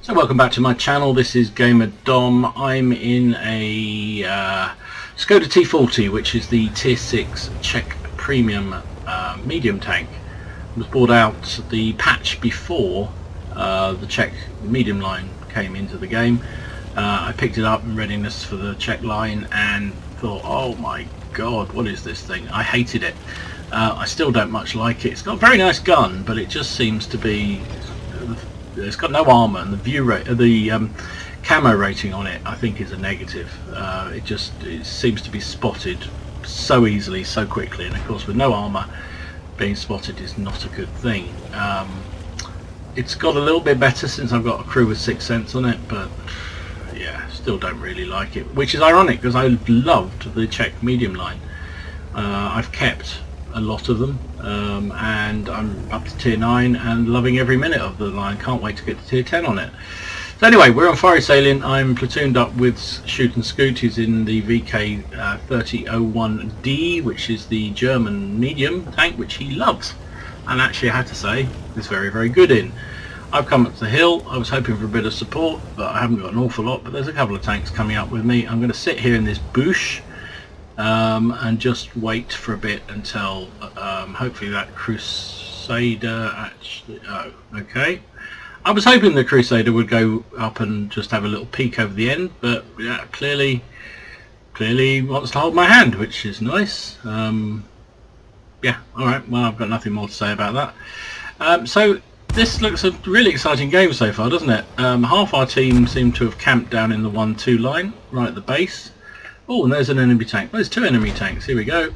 So welcome back to my channel. This is Gamer Dom. I'm in a Skoda T40, which is the Tier 6 Czech premium medium tank. It was bought out the patch before the Czech medium line came into the game. I picked it up in readiness for the Czech line and thought, oh my god, what is this thing? I hated it. I still don't much like it. It's got a very nice gun, but it just seems to be... It's got no armour, and the view rate, the camo rating on it, I think, is a negative. It seems to be spotted so easily, so quickly, and of course, with no armour, being spotted is not a good thing. It's got a little bit better since I've got a crew with 6 cents on it, but yeah, still don't really like it. Which is ironic because I loved the Czech medium line. I've kept a lot of them, and I'm up to tier 9 and loving every minute of the line. Can't wait to get to tier 10 on it. So anyway, we're on Fiery Salient. I'm platooned up with Shoot and Scoot. He's in the VK 3001D, which is the German medium tank, which he loves, and actually I have to say is very, very good in. I've come up the hill. I was hoping for a bit of support, but I haven't got an awful lot, but there's a couple of tanks coming up with me. I'm going to sit here in this bush and just wait for a bit until hopefully that Crusader actually... oh, okay. I was hoping the Crusader would go up and just have a little peek over the end, but yeah, clearly wants to hold my hand, which is nice. Yeah, alright, well, I've got nothing more to say about that. So this looks a really exciting game so far, doesn't it? Half our team seem to have camped down in the 1-2 line, right at the base. Oh, and there's an enemy tank. There's 2 enemy tanks. Here we go.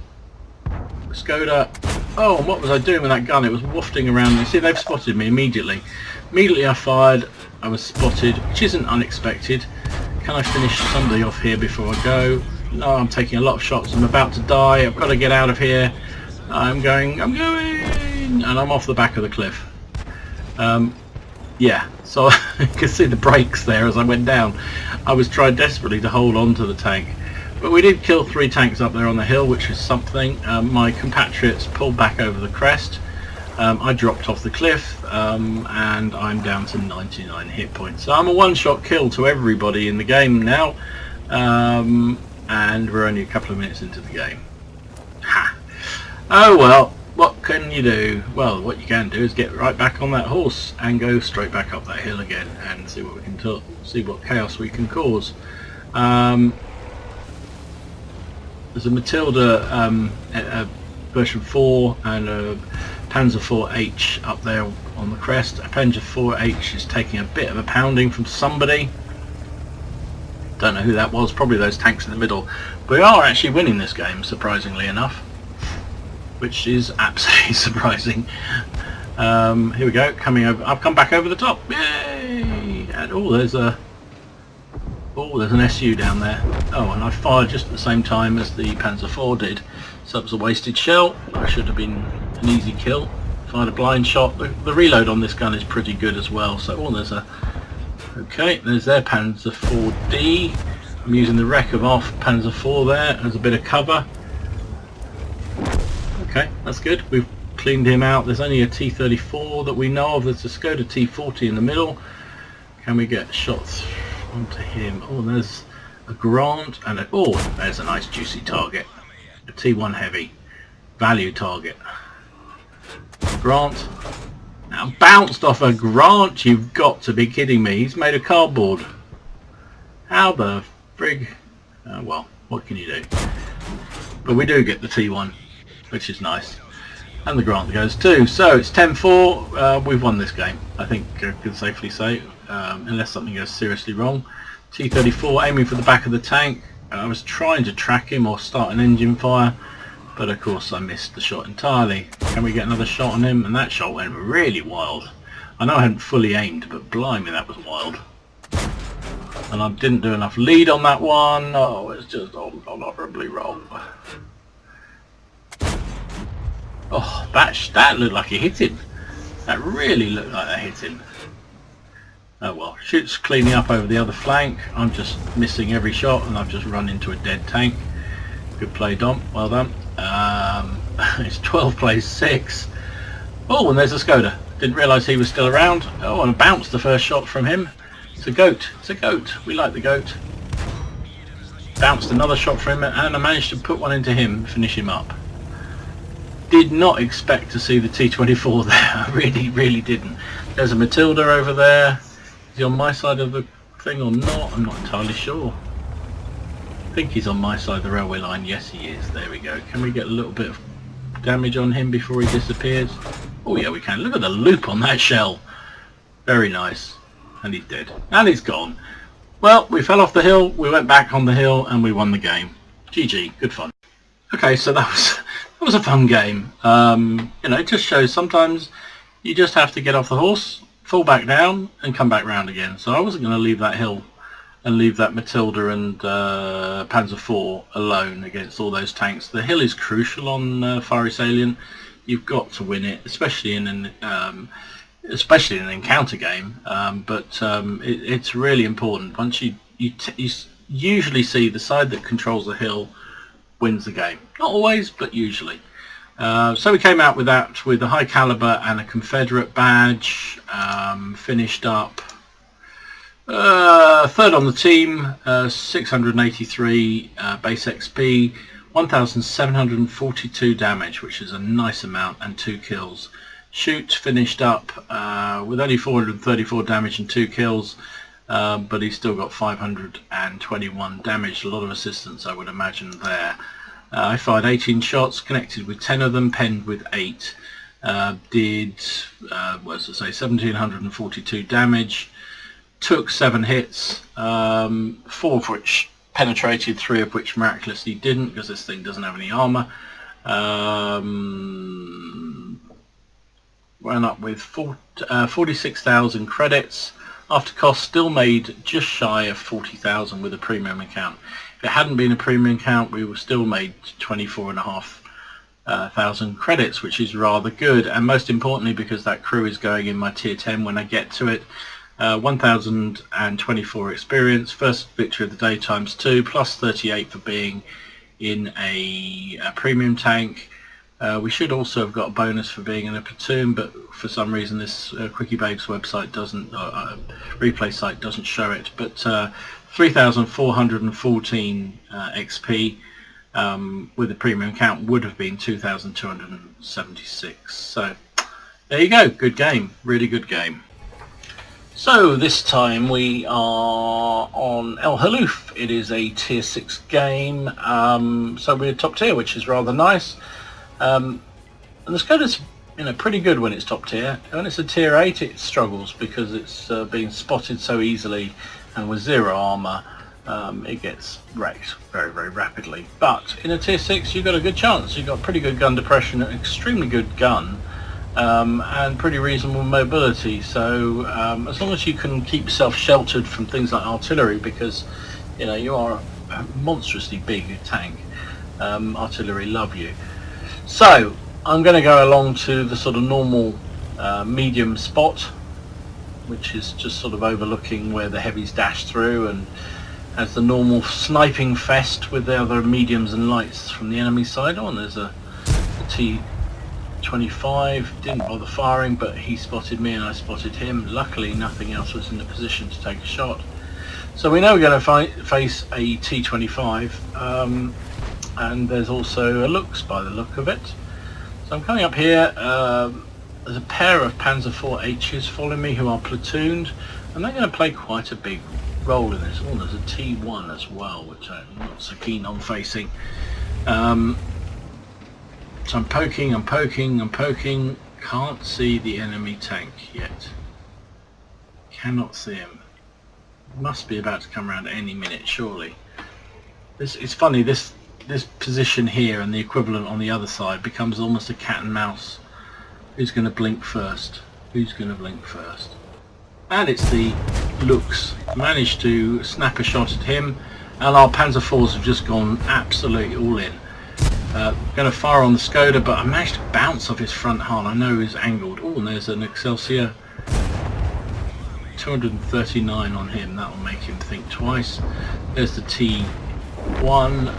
Skoda. Oh, and what was I doing with that gun? It was wafting around. You see, they've spotted me immediately. Immediately I fired. I was spotted, which isn't unexpected. Can I finish somebody off here before I go? No, I'm taking a lot of shots. I'm about to die. I've got to get out of here. I'm going, and I'm off the back of the cliff. Yeah, so you can see the brakes there as I went down. I was trying desperately to hold on to the tank. But we did kill 3 tanks up there on the hill, which is something. My compatriots pulled back over the crest. I dropped off the cliff, and I'm down to 99 hit points. So I'm a one-shot kill to everybody in the game now, and we're only a couple of minutes into the game. Ha! Oh well, what can you do? Well, what you can do is get right back on that horse and go straight back up that hill again and see what we can see what chaos we can cause. There's a Matilda version 4 and a Panzer 4H up there on the crest. A Panzer 4H is taking a bit of a pounding from somebody. Don't know who that was, probably those tanks in the middle. But we are actually winning this game, surprisingly enough, which is absolutely surprising. Here we go, coming over. I've come back over the top. Yay! And there's an SU down there. Oh, and I fired just at the same time as the Panzer 4 did. So it was a wasted shell. That should have been an easy kill. Fired a blind shot. The reload on this gun is pretty good as well. So there's a... Okay, there's their Panzer 4D. I'm using the wreck of our Panzer 4 there as a bit of cover. Okay, that's good. We've cleaned him out. There's only a T34 that we know of. There's a Skoda T40 in the middle. Can we get shots onto him? Oh, there's a Grant and there's a nice juicy target. A T1 heavy value target. Grant. Now bounced off a Grant. You've got to be kidding me. He's made of cardboard. How the frig? Well, what can you do? But we do get the T1, which is nice. And the Grant goes too. So it's 10-4. We've won this game, I think I can safely say, unless something goes seriously wrong. T34 aiming for the back of the tank. I was trying to track him or start an engine fire, but of course I missed the shot entirely. Can we get another shot on him? And that shot went really wild. I know I hadn't fully aimed, but blimey, that was wild. And I didn't do enough lead on that one. Oh, it's just horribly wrong. Oh, that looked like it hit him. That really looked like that hit him. Oh well, Shoot's cleaning up over the other flank. I'm just missing every shot and I've just run into a dead tank. Good play, Dom. Well done. It's 12 plays 6. Oh, and there's a Skoda. Didn't realise he was still around. Oh, and I bounced the first shot from him. It's a goat. It's a goat. We like the goat. Bounced another shot for him, and I managed to put one into him, finish him up. Did not expect to see the T-24 there. I really didn't. There's a Matilda over there. Is he on my side of the thing or not? I'm not entirely sure. I think he's on my side of the railway line. Yes, he is. There we go. Can we get a little bit of damage on him before he disappears? Oh yeah, we can. Look at the loop on that shell. Very nice. And he's dead. And he's gone. Well, we fell off the hill, we went back on the hill, and we won the game. GG. Good fun. Okay, so that was a fun game. You know, it just shows sometimes you just have to get off the horse, fall back down, and come back round again. So I wasn't going to leave that hill and leave that Matilda and Panzer IV alone against all those tanks. The hill is crucial on Fiery Salient. You've got to win it, especially in an encounter game. It's really important. Once you usually see the side that controls the hill wins the game. Not always, but usually. So we came out with that with a high caliber and a Confederate badge. Finished up third on the team, 683 base XP, 1,742 damage, which is a nice amount, and 2 kills. Shoot finished up with only 434 damage and 2 kills, but he's still got 521 damage. A lot of assistance, I would imagine, there. I fired 18 shots, connected with 10 of them, penned with 8. Did, what does it say, 1,742 damage. Took 7 hits, 4 of which penetrated, 3 of which miraculously didn't, because this thing doesn't have any armor. Ran up with 46,000 credits. After cost, still made just shy of 40,000 with a premium account. If it hadn't been a premium account, we would still made 24,500 credits, which is rather good. And most importantly, because that crew is going in my tier 10 when I get to it. 1,024 experience, first victory of the day times 2, plus 38 for being in a premium tank. We should also have got a bonus for being in a platoon, but for some reason this Quickie Babes website doesn't, replay site doesn't show it. But 3,414 XP with a premium count would have been 2,276. So there you go, good game, really good game. So this time we are on El Haloof. It is a tier 6 game, so we're top tier, which is rather nice. And the Skoda's pretty good when it's top tier. When it's a tier 8 it struggles because it's being spotted so easily, and with 0 armour it gets wrecked very rapidly. But in a tier 6 you've got a good chance. You've got pretty good gun depression, an extremely good gun, and pretty reasonable mobility. So as long as you can keep yourself sheltered from things like artillery, because you are a monstrously big tank, artillery love you. So I'm going to go along to the sort of normal medium spot, which is just sort of overlooking where the heavies dash through, and has the normal sniping fest with the other mediums and lights from the enemy side. Oh, and there's a T25, didn't bother firing, but he spotted me and I spotted him. Luckily nothing else was in the position to take a shot. So we know we're going to face a T25, and there's also a Lux by the look of it. So I'm coming up here. There's a pair of Panzer IV-H's following me who are platooned, and they're going to play quite a big role in this. Oh, there's a T1 as well, which I'm not so keen on facing. So I'm poking. Can't see the enemy tank yet. Cannot see him. Must be about to come around any minute, surely. It's funny, this position here and the equivalent on the other side becomes almost a cat and mouse. Who's going to blink first? And it's the Lux. Managed to snap a shot at him, and our Panzer IVs have just gone absolutely all in. Going to fire on the Skoda, but I managed to bounce off his front hull. I know he's angled. Oh, and there's an Excelsior. 239 on him. That'll make him think twice. There's the T1.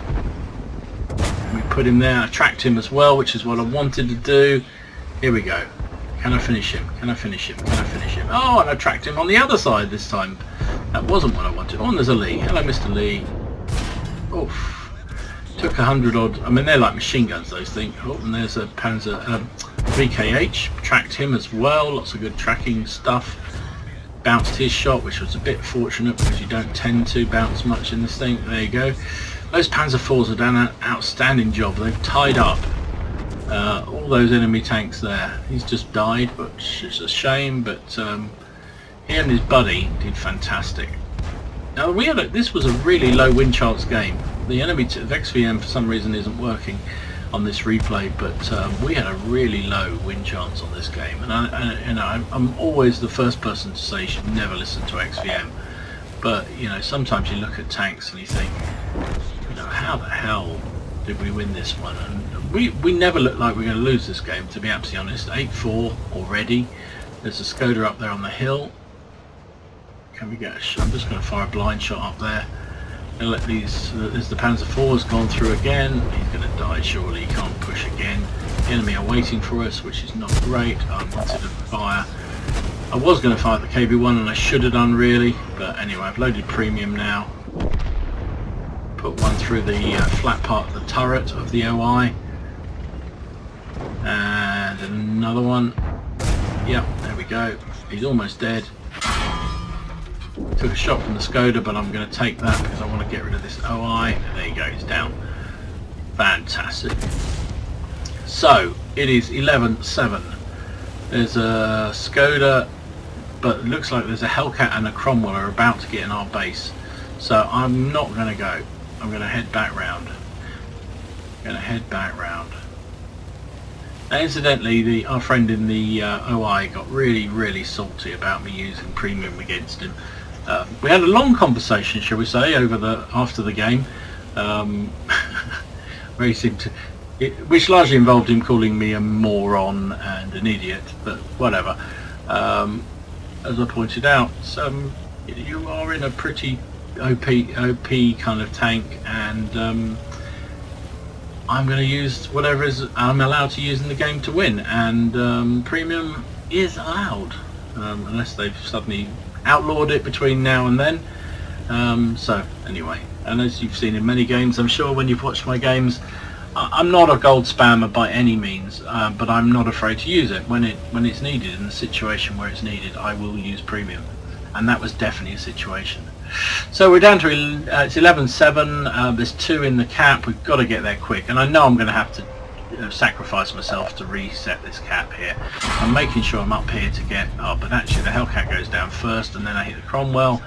We put him there. I tracked him as well, which is what I wanted to do. Here we go. Can I finish him? Oh, and I tracked him on the other side this time. That wasn't what I wanted. Oh, and there's a Lee. Hello, Mr. Lee. Oof. Took 100 odd. I mean, they're like machine guns, those things. Oh, and there's a Panzer VKH. Tracked him as well. Lots of good tracking stuff. Bounced his shot, which was a bit fortunate because you don't tend to bounce much in this thing. There you go. Those Panzer IVs have done an outstanding job. They've tied up all those enemy tanks there. He's just died, which is a shame, but he and his buddy did fantastic. Now this was a really low win chance game. The enemy XVM for some reason isn't working on this replay, but we had a really low win chance on this game, and I'm always the first person to say you should never listen to XVM, but you know, sometimes you look at tanks and you think, you know, how the hell did we win this one? And we never looked like we were going to lose this game, to be absolutely honest. 8-4 already. There's a Skoda up there on the hill. Can we get a shot? I'm just going to fire a blind shot up there. And let these, there's the Panzer IV's gone through again. He's going to die surely, he can't push again. The enemy are waiting for us, which is not great. I wanted to fire. I was going to fire the KB1 and I should have done really, but anyway, I've loaded premium now. Put one through the flat part of the turret of the OI. And another one. Yep, there we go. He's almost dead. Took a shot from the Skoda, but I'm going to take that because I want to get rid of this OI. And there you go, he's down. Fantastic. So, it is 11-7. There's a Skoda, but it looks like there's a Hellcat and a Cromwell are about to get in our base. So I'm not going to go. I'm going to head back round. Now, incidentally, our friend in the OI got really salty about me using premium against him. We had a long conversation, shall we say, after the game, where he seemed to, which largely involved him calling me a moron and an idiot, but whatever. As I pointed out, you are in a pretty OP kind of tank, and I'm going to use whatever I'm allowed to use in the game to win, and premium is allowed, unless they've suddenly outlawed it between now and then. So anyway, and as you've seen in many games, I'm sure when you've watched my games, I'm not a gold spammer by any means, but I'm not afraid to use it when it's needed. In the situation where it's needed, I will use premium, and that was definitely a situation. So we're down to it's 11-7. There's 2 in the cap. We've got to get there quick, and I know I'm going to have to sacrifice myself to reset this cap here. I'm making sure I'm up here to get. Oh, but actually the Hellcat goes down first, and then I hit the Cromwell.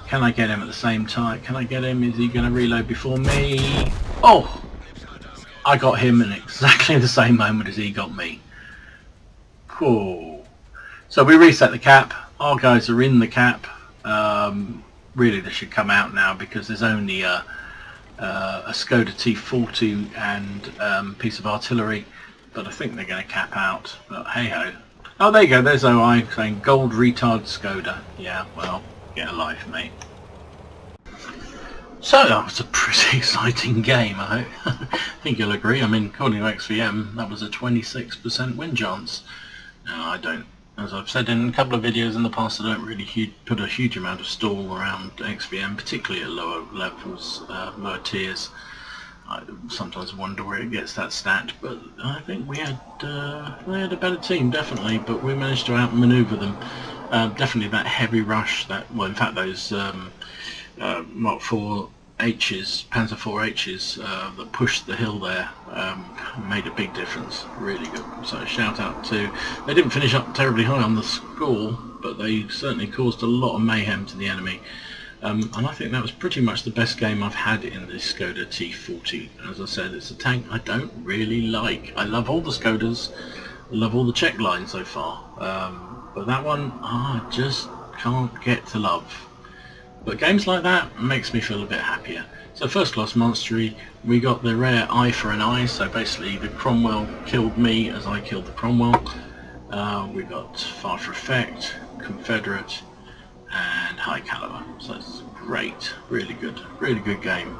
Can I get him at the same time? Can I get him? Is he going to reload before me? Oh, I got him in exactly the same moment as he got me. Cool. So we reset the cap. Our guys are in the cap. Really, they should come out now because there's only a Skoda T40 and piece of artillery, but I think they're going to cap out. But hey ho. Oh, there you go. There's OI saying gold retard Skoda. Yeah, well, get a life, mate. So that was a pretty exciting game, I hope. I think you'll agree. I mean, according to XVM, that was a 26% win chance. Now, I don't, as I've said in a couple of videos in the past, I don't really put a huge amount of stall around XVM, particularly at lower levels, lower tiers. I sometimes wonder where it gets that stat, but I think we had a better team, definitely, but we managed to outmaneuver them. Definitely that heavy rush, well, in fact, those Mark 4Hs, Panzer 4Hs that pushed the hill there made a big difference. Really good. So shout out to, they didn't finish up terribly high on the score, but they certainly caused a lot of mayhem to the enemy. And I think that was pretty much the best game I've had in this Skoda T40. As I said, it's a tank I don't really like. I love all the Skodas, I love all the Czech lines so far, but that one I just can't get to love. But games like that makes me feel a bit happier. So first class monstery, we got the rare eye for an eye, so basically the Cromwell killed me as I killed the Cromwell. We got fire for effect, Confederate, and high caliber. So it's great, really good game.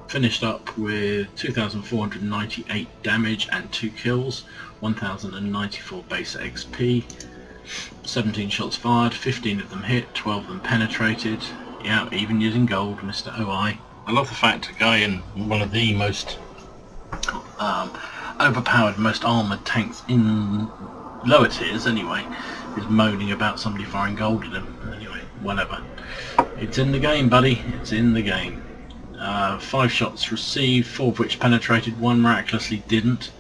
Finished up with 2,498 damage and 2 kills, 1,094 base XP. 17 shots fired, 15 of them hit, 12 of them penetrated. Yeah, even using gold, Mr. OI. I love the fact a guy in one of the most overpowered, most armoured tanks in lower tiers anyway is moaning about somebody firing gold at him. Anyway, whatever. It's in the game, buddy. It's in the game. 5 shots received, 4 of which penetrated, 1 miraculously didn't.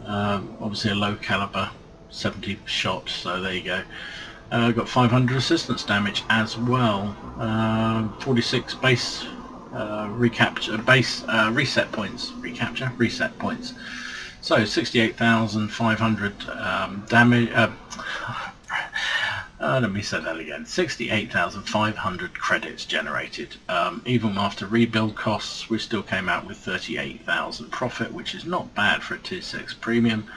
Obviously a low caliber 70 shot, so there you go. Got 500 resistance damage as well. 46 base reset points. Reset points. So 68,500 damage. Let me say that again. 68,500 credits generated. Even after rebuild costs, we still came out with 38,000 profit, which is not bad for a tier 6 premium.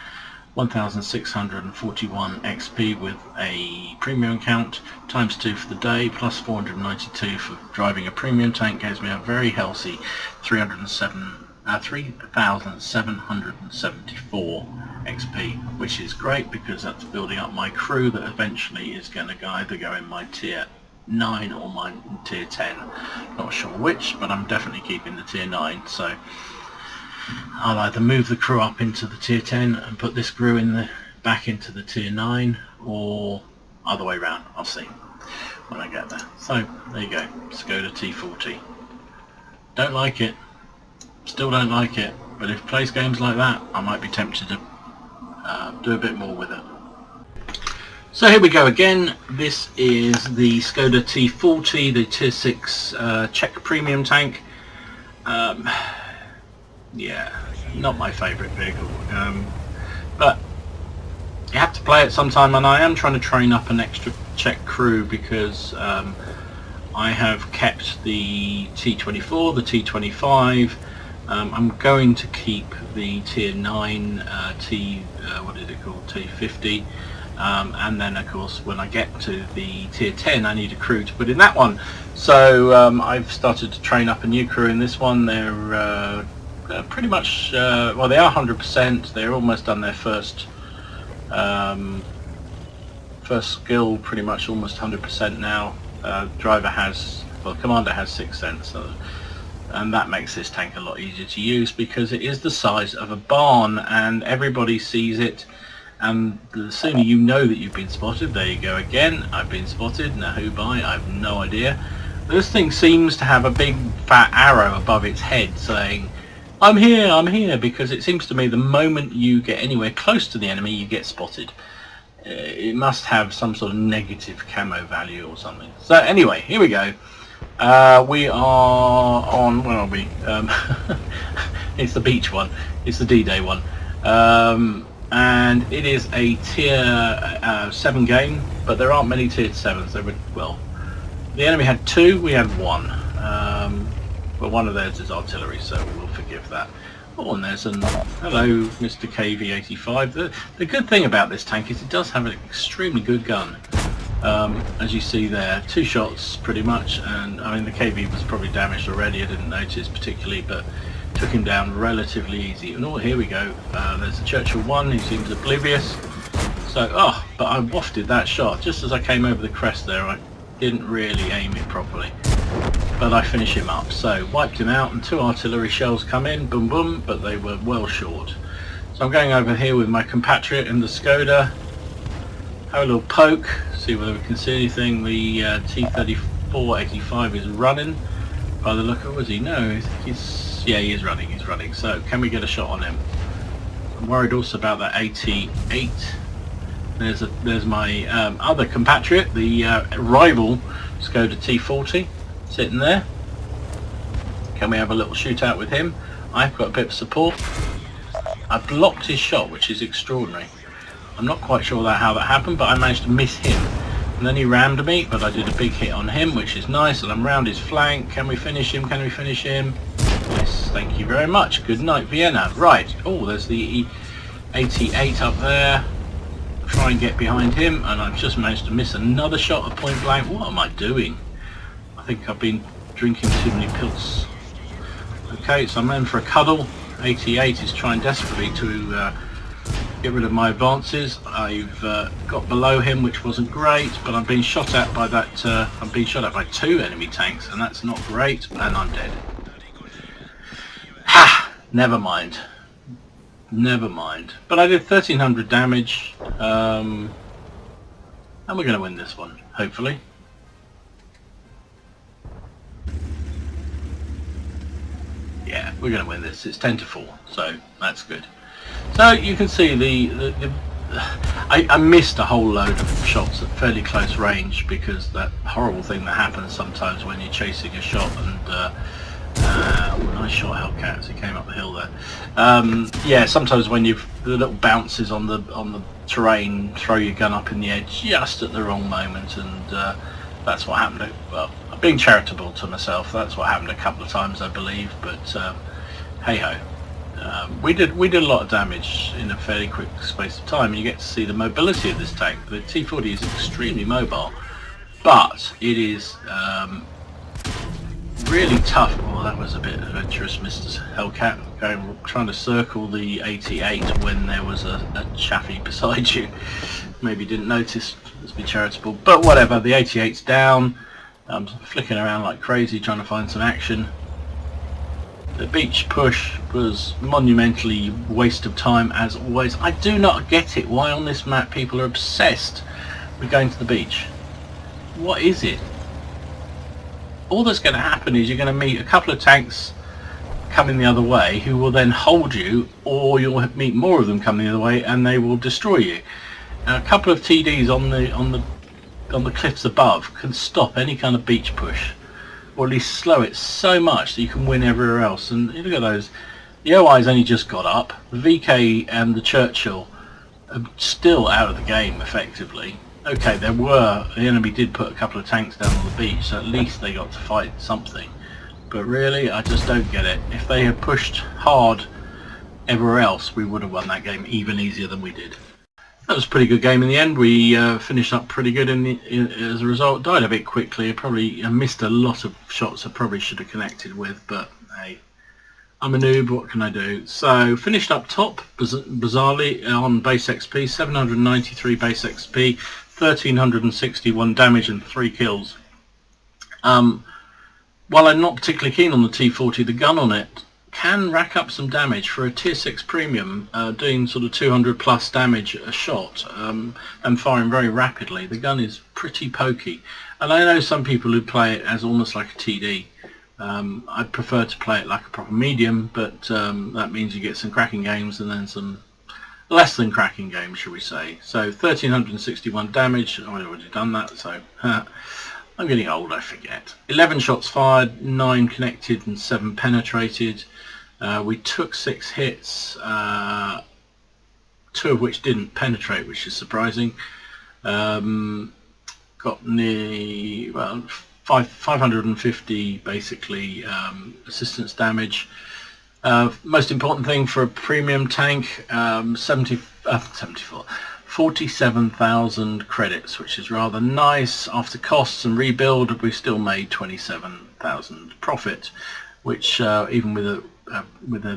1,641 XP with a premium account, times 2 for the day, plus 492 for driving a premium tank, gives me a very healthy 3,774 XP, which is great because that's building up my crew that eventually is going to either go in my tier 9 or my tier 10. Not sure which, but I'm definitely keeping the tier 9, so I'll either move the crew up into the tier 10 and put this crew back into the tier 9, or other way round. I'll see when I get there. So there you go, Skoda T40. Don't like it, still don't like it, but if it plays games like that, I might be tempted to do a bit more with it. So here we go again. This is the Skoda T40, the tier 6 Czech premium tank. Yeah, not my favourite vehicle, but you have to play it sometime, and I am trying to train up an extra Czech crew because I have kept the T24, the T25. I'm going to keep the tier 9 what is it called, T50, and then of course when I get to the tier 10 I need a crew to put in that one. So I've started to train up a new crew in this one. They're pretty much, well, they are 100%. They're almost done their first skill, pretty much almost 100% now. Driver has, well, commander has 6 cents, and that makes this tank a lot easier to use because it is the size of a barn and everybody sees it, and the sooner you know that you've been spotted. There you go again, I've been spotted. Now who by? I have no idea. This thing seems to have a big fat arrow above its head saying, I'm here, because it seems to me the moment you get anywhere close to the enemy you get spotted. It must have some sort of negative camo value or something. So anyway, here we go. We are on, where are we? It's the beach one, it's the D-Day one. And it is a tier 7 game, but there aren't many tier 7s. There were, well, the enemy had 2, we had 1. But one of theirs is artillery, so we'll forgive that. Oh, and there's an hello, Mr. KV85. The good thing about this tank is it does have an extremely good gun. As you see there, 2 shots pretty much, and I mean the KV was probably damaged already. I didn't notice particularly, but took him down relatively easy. And oh, here we go. There's a Churchill 1. He seems oblivious. So, but I wafted that shot just as I came over the crest there. I didn't really aim it properly, but I finish him up. So wiped him out, and 2 artillery shells come in, boom boom, but they were well short. So I'm going over here with my compatriot in the Skoda, have a little poke, see whether we can see anything. The T34-85 is running by the look of it. He? No, he is running, so can we get a shot on him? I'm worried also about that 88. There's my other compatriot, the rival Skoda T40, sitting there. Can we have a little shootout with him? I've got a bit of support. I blocked his shot, which is extraordinary. I'm not quite sure how that happened, but I managed to miss him. And then he rammed me, but I did a big hit on him, which is nice, and I'm round his flank. Can we finish him? Can we finish him? Yes, thank you very much. Good night, Vienna. Right. Oh, there's the 88 up there. Try and get behind him, and I've just managed to miss another shot at point blank. What am I doing? I think I've been drinking too many pills. Okay, so I'm in for a cuddle. 88 is trying desperately to get rid of my advances. I've got below him, which wasn't great, but I'm being shot at by that. I'm being shot at by 2 enemy tanks, and that's not great. And I'm dead. Ha! Never mind. Never mind. But I did 1,300 damage, and we're going to win this one, hopefully. Yeah, we're going to win this. It's 10-4, so that's good. So you can see I missed a whole load of shots at fairly close range because that horrible thing that happens sometimes when you're chasing a shot and nice shot Hellcat as he came up the hill there. Yeah, sometimes when the little bounces on the terrain throw your gun up in the air just at the wrong moment, and that's what happened. Well, I'm being charitable to myself. That's what happened a couple of times, I believe. But hey ho, we did a lot of damage in a fairly quick space of time. And you get to see the mobility of this tank. The T40 is extremely mobile, but it is really tough. Well, that was a bit adventurous, Mr. Hellcat, trying to circle the 88 when there was a chaffy beside you. Maybe didn't notice. Let's be charitable. But whatever, the 88's down. I'm flicking around like crazy trying to find some action. The beach push was monumentally waste of time as always. I do not get it why on this map people are obsessed with going to the beach. What is it? All that's going to happen is you're going to meet a couple of tanks coming the other way who will then hold you, or you'll meet more of them coming the other way and they will destroy you. A couple of TDs on the cliffs above can stop any kind of beach push, or at least slow it so much that you can win everywhere else. And you look at those, the OI's only just got up, the VK and the Churchill are still out of the game effectively. Okay, the enemy did put a couple of tanks down on the beach, so at least they got to fight something. But really, I just don't get it. If they had pushed hard everywhere else, we would have won that game even easier than we did. That was a pretty good game in the end. We finished up pretty good as a result. Died a bit quickly. I missed a lot of shots I probably should have connected with, but hey, I'm a noob, what can I do? So, finished up top, bizarrely, on base XP, 793 base XP, 1,361 damage and 3 kills. While I'm not particularly keen on the T40, the gun on it can rack up some damage for a tier 6 premium, doing sort of 200 plus damage a shot, and firing very rapidly. The gun is pretty pokey, and I know some people who play it as almost like a TD. I'd prefer to play it like a proper medium, but that means you get some cracking games and then some less than cracking games, shall we say. So 1,361 damage. I've already done that, so I'm getting old, I forget. 11 shots fired, 9 connected and 7 penetrated. We took 6 hits, 2 of which didn't penetrate, which is surprising. Got nearly, well, 550 basically assistance damage. Most important thing for a premium tank, 47,000 credits, which is rather nice. After costs and rebuild, we still made 27,000 profit, which even with a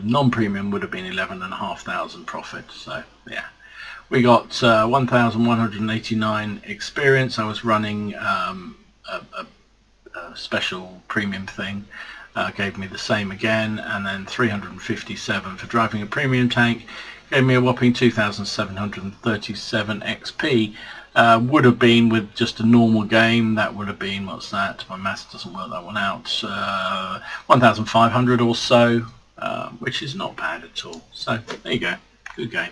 non-premium would have been 11,500 profit. So yeah, we got 1,189 experience. I was running a special premium thing. Gave me the same again, and then 357 for driving a premium tank. Gave me a whopping 2,737 XP. Would have been with just a normal game, that would have been, what's that, my maths doesn't work that one out, 1,500 or so, which is not bad at all. So there you go, good game.